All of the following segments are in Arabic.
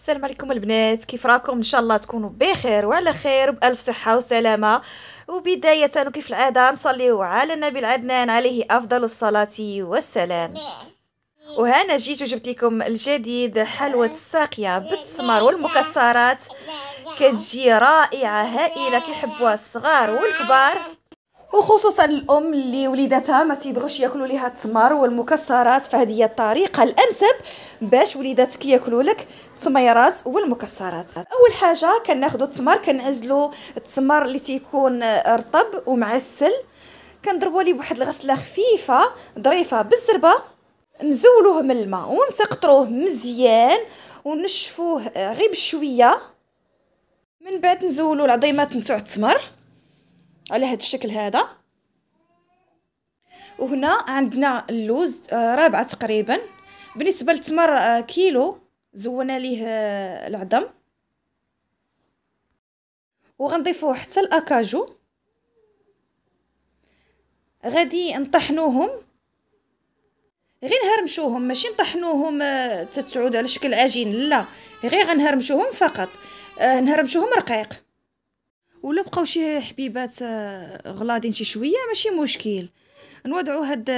السلام عليكم البنات، كيف راكم؟ ان شاء الله تكونوا بخير وعلى خير وبالف صحه وسلامه. وبدايه وكيف العاده نصليو على النبي العدنان عليه افضل الصلاه والسلام. وهنا جيت وجبت لكم الجديد، حلوه الساقيه بالتمر والمكسرات. كتجي رائعه هائله، كيحبوها الصغار والكبار، وخصوصا الام اللي وليداتها ما تيبغوش ياكلوا ليها التمر والمكسرات، فهذه هي الطريقه الانسب باش وليداتك ياكلوا لك التميرات والمكسرات. اول حاجه كناخذوا التمر، كنعزلوا التمر اللي تيكون رطب ومعسل، كنضربوا ليه بواحد الغسله خفيفه ظريفه بالزربه، نزولوه من الماء ونسقطروه مزيان ونشفوه غير بشويه. من بعد نزولوا العظيمات نتاع التمر على هذا الشكل هذا. وهنا عندنا اللوز رابعه تقريبا، بالنسبه للتمر كيلو، زونا ليه العظم. وغنضيفوه حتى الاكاجو، غادي نطحنوهم، غير نهرمشوهم، ماشي نطحنوهم تتعود على شكل عجين، لا، غير غنهرمشوهم فقط، نهرمشوهم رقيق. ولا بقاو شي حبيبات غلاضين شي شويه ماشي مشكل، نوضعوا هاد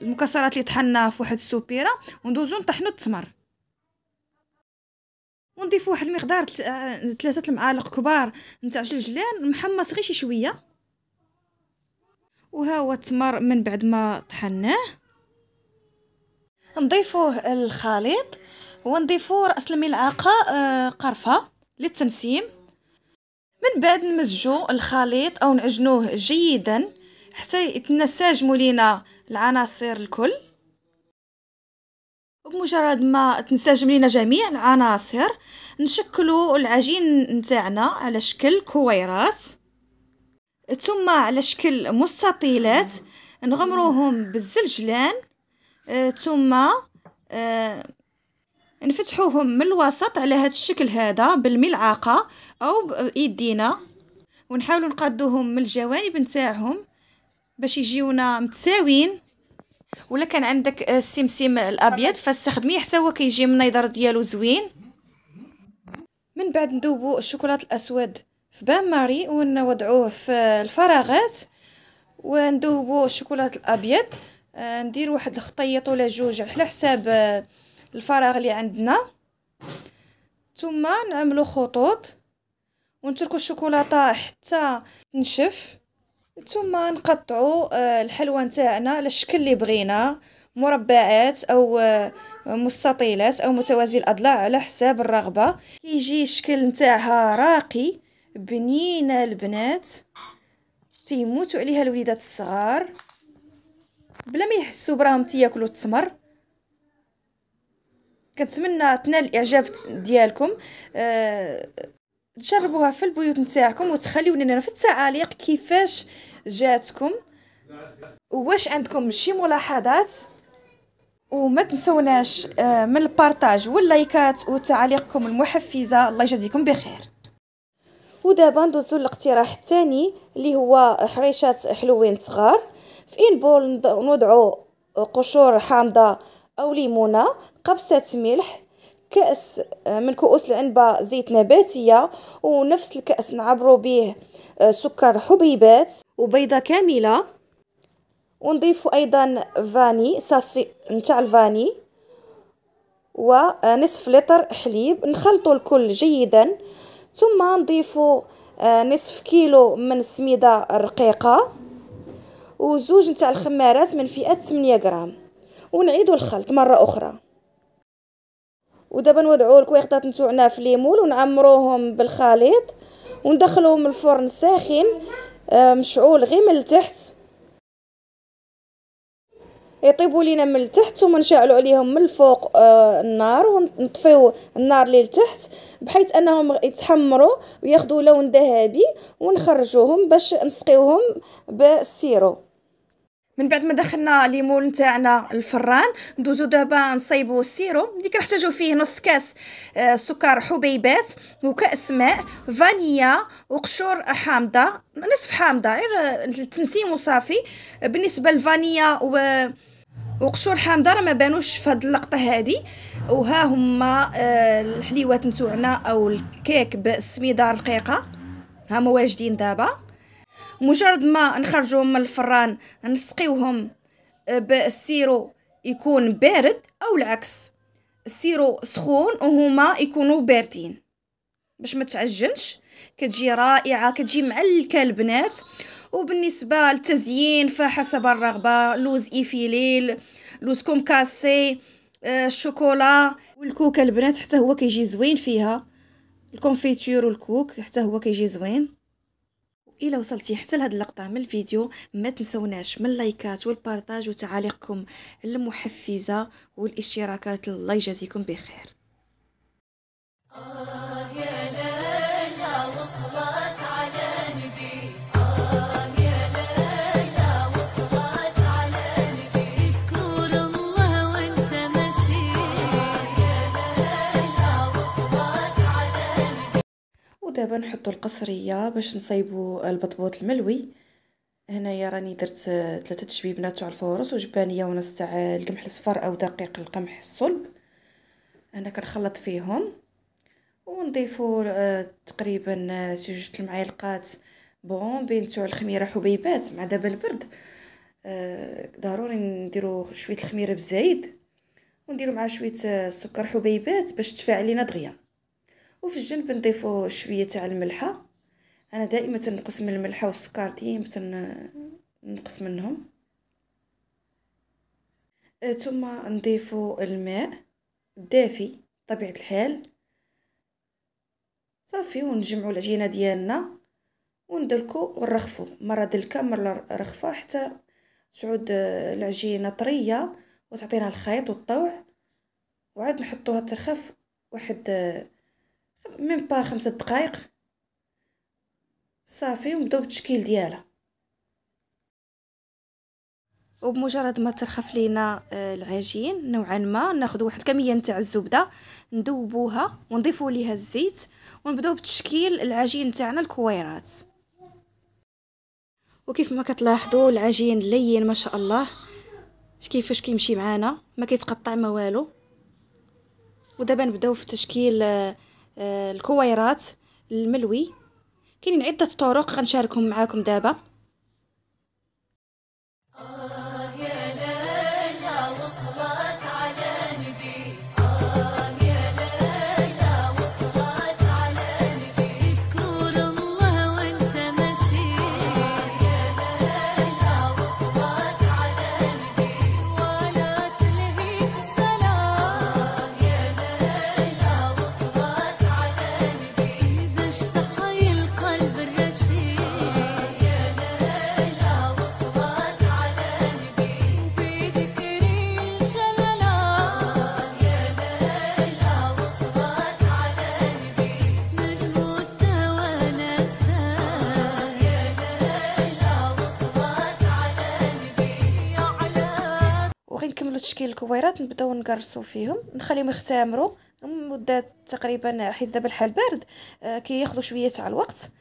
المكسرات اللي طحنا في واحد السوبيره وندوزو نطحنوا التمر، ونضيفوا واحد المقدار 3 المعالق كبار نتاع جلجلان محمص غير شي شويه. وها هو التمر من بعد ما طحناه، نضيفوه الخليط ونضيفوا راس الملعقه قرفه للتنسيم. من بعد نمزجوا الخليط او نعجنوه جيدا حتى يتنسجموا لينا العناصر الكل. وبمجرد ما تنسجم لينا جميع العناصر نشكلوا العجين نتاعنا على شكل كويرات، ثم على شكل مستطيلات نغمروهم بالزلجلان، ثم نفتحوهم من الوسط على هذا الشكل هذا بالملعقه او بايدينا، ونحاولوا نقادوهم من الجوانب نتاعهم باش يجيونا متساويين. ولا كان عندك السمسم الابيض فاستخدميه، حتى هو كيجي النيضر ديالو زوين. من بعد نذوبوا الشوكولاط الاسود في بان ماري ونوضعوه في الفراغات، وندوبوا الشوكولاط الابيض، ندير واحد الخطيط ولا جوج على حساب الفراغ اللي عندنا، ثم نعملوا خطوط ونتركوا الشوكولاته حتى تنشف، ثم نقطعوا الحلوى نتاعنا على الشكل اللي بغينا، مربعات او مستطيلات او متوازي الاضلاع على حساب الرغبه. يجي الشكل نتاعها راقي بنينه، البنات تيموتوا عليها الوليدات الصغار بلا ما يحسوا براهم تياكلوا التمر. كنتمنى تنال الاعجاب ديالكم، تجربوها في البيوت نتاعكم وتخليوني لنا في التعاليق كيفاش جاتكم، واش عندكم شي ملاحظات. وما تنسوناش من البارطاج واللايكات وتعاليقكم المحفزه، الله يجازيكم بخير. ودابا ندوزو للاقتراح الثاني اللي هو حريشات حلوين صغار. في بول نوضعوا قشور حامضه او ليمونه، قبصه ملح، كأس من كؤوس العنبة زيت نباتية، ونفس الكأس نعبروا به سكر حبيبات وبيضة كاملة، ونضيفوا أيضا فاني ساسي نتاع الفاني، ونصف لتر حليب. نخلطوا الكل جيدا، ثم نضيفوا نصف كيلو من السميدة الرقيقة وزوج نتاع الخمارات من فئة 8 غرام، ونعيدوا الخلط مرة أخرى. ودابا نوضعوا الكويقطات نتوعنا في ليمول ونعمروهم بالخليط وندخلوهم الفرن ساخن مشعول غير من التحت، يطيبوا لينا من التحت، ثم نشعلوا عليهم من الفوق النار ونطفيو النار للتحت بحيث انهم يتحمروا وياخذوا لون ذهبي، ونخرجوهم باش نسقيوهم بالسيرو. من بعد ما دخلنا ليمون نتاعنا الفران ندوزو دابا نصايبوا السيرو اللي كنحتاجو فيه نص كاس سكر حبيبات وكاس ماء، فانيلا وقشور حامضه، نصف حامضه غير التنسيم وصافي. بالنسبه للفانيلا وقشور حامضه راه ما بانوش في هاد اللقطه هادي. وها هما الحليوات نتوعنا او الكيك بالسميده رقيقه، هما واجدين دابا. مجرد ما نخرجوهم من الفران نسقيوهم بالسيرو يكون بارد، او العكس السيرو سخون وهما يكونوا باردين باش ما تعجنش. كتجي رائعه، كتجي معلكه البنات. وبالنسبه للتزيين فحسب الرغبه، لوز ايفيليل، لوز كومكاسي، الشوكولا والكوكا البنات حتى هو كيجي زوين فيها، الكونفيتور والكوك حتى هو كيجي زوين. الى وصلتي حتى لهاد اللقطه من الفيديو ما تنسوناش من اللايكات والبارطاج وتعاليقكم المحفزه والاشتراكات. الله يجازيكم بخير. يا ليلى وصلت على نبي، يا ليلى وصلت على نبي، اذكر الله وانت ماشي، يا ليلى وصلت على نبي. ودابا نحطوا القصريه باش نصايبوا البطبوط الملوي. هنايا راني درت 3 جبيبنات تاع الفورص وجبانيه ونص تاع القمح الصفر او دقيق القمح الصلب. انا كنخلط فيهم ونضيفوا تقريبا 2 المعالقات بين تاع الخميره حبيبات. مع دابا البرد ضروري نديروا شويه الخميره بزايد، ونديروا مع شويه السكر حبيبات باش تفاعل لينا دغيا. وفي الجنب نضيفوا شويه تاع الملحه. انا دائما تنقص من الملحه والسكر، ديما نقص منهم. ثم نضيفوا الماء الدافي طبيعه الحال صافي، ونجمعوا العجينه ديالنا وندلكوا ونرخفوا، مره دلكه مره رخفه حتى تعود العجينه طريه وتعطينا الخيط والطوع. وعاد نحطوها ترخف واحد من با 5 دقائق صافي، ونبداو بالتشكيل ديالها. وبمجرد ما ترخف لينا العجين نوعا ما ناخذ واحد الكميه نتاع الزبده ندوبوها ونضيفوا ليها الزيت ونبداو بتشكيل العجين تاعنا الكويرات. وكيف ما كتلاحظوا العجين لين ما شاء الله، كيفاش كيمشي معانا ما كيتقطع ما والو. ودابا نبداو في تشكيل الكويرات الملوي. كاينين عده طرق غنشاركهم معاكم دابا. يا ليلى وصلت على نبي، يا ليلى وصلت على نبي، اذكر الله وانت ماشي، يا ليلى وصلت على نبي، ولا تلهيك الصلاة، يا ليلى وصلت على نبي، باش تحيي القلب الرشيد، يا ليلى وصلت على نبي، وبذكري الجلالة، يا ليلى وصلت على نبي، نجمد ونساه، يا ليلى وصلت على نبي، يا علا. وغنكملوا تشكيل الكويرات، نبداو نقرصوا فيهم نخليهم يختمروا مده تقريبا، حيت دابا الحال بارد كياخذوا شويه تاع الوقت،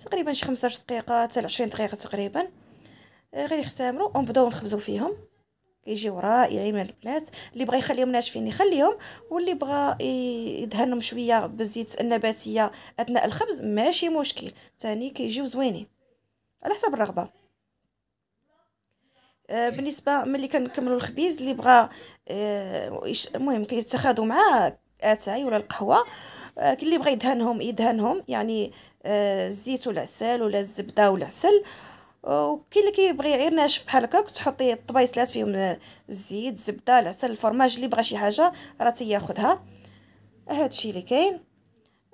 تقريبا شي 15 دقيقه حتى 20 دقيقه تقريبا غير يختمروا. ونبداو نخبزوا فيهم كيجيو رائعين من البنات. اللي بغى يخليهم ناشفين يخليهم، واللي بغى يدهنهم شويه بالزيت النباتيه اثناء الخبز ماشي مشكل، ثاني كيجيو زوينين على حسب الرغبه. بالنسبه ملي كنكملوا الخبيز، اللي بغى المهم كيتخادوا معاه اتاي ولا القهوه. اللي بغى يدهنهم يعني الزيت ولا العسل ولا الزبده ولا العسل. وكاين اللي كيبغي غير ناشف بحال هكاك، تحطي الطبيصلات فيهم الزيت الزبده العسل الفرماج، اللي بغى شي حاجه راه تياخذها. هادشي اللي كاين.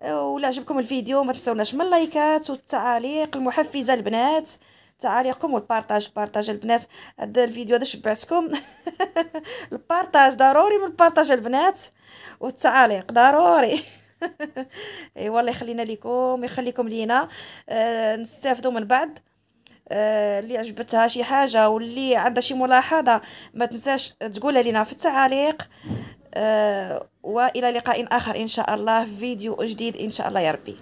ولا عجبكم الفيديو ما تنسوناش من اللايكات والتعاليق المحفزه البنات، تعاليقكم والبارطاج البنات. هذا الفيديو هذا شبعتكم البارطاج ضروري، من البارطاج البنات والتعاليق ضروري ايوا الله يخلينا لكم يخليكم لينا. نستافدوا من بعض. اللي عجبتها شي حاجه واللي عندها شي ملاحظه ما تنساش تقولها لنا في التعاليق. والى لقاء اخر ان شاء الله في فيديو جديد ان شاء الله يا ربي.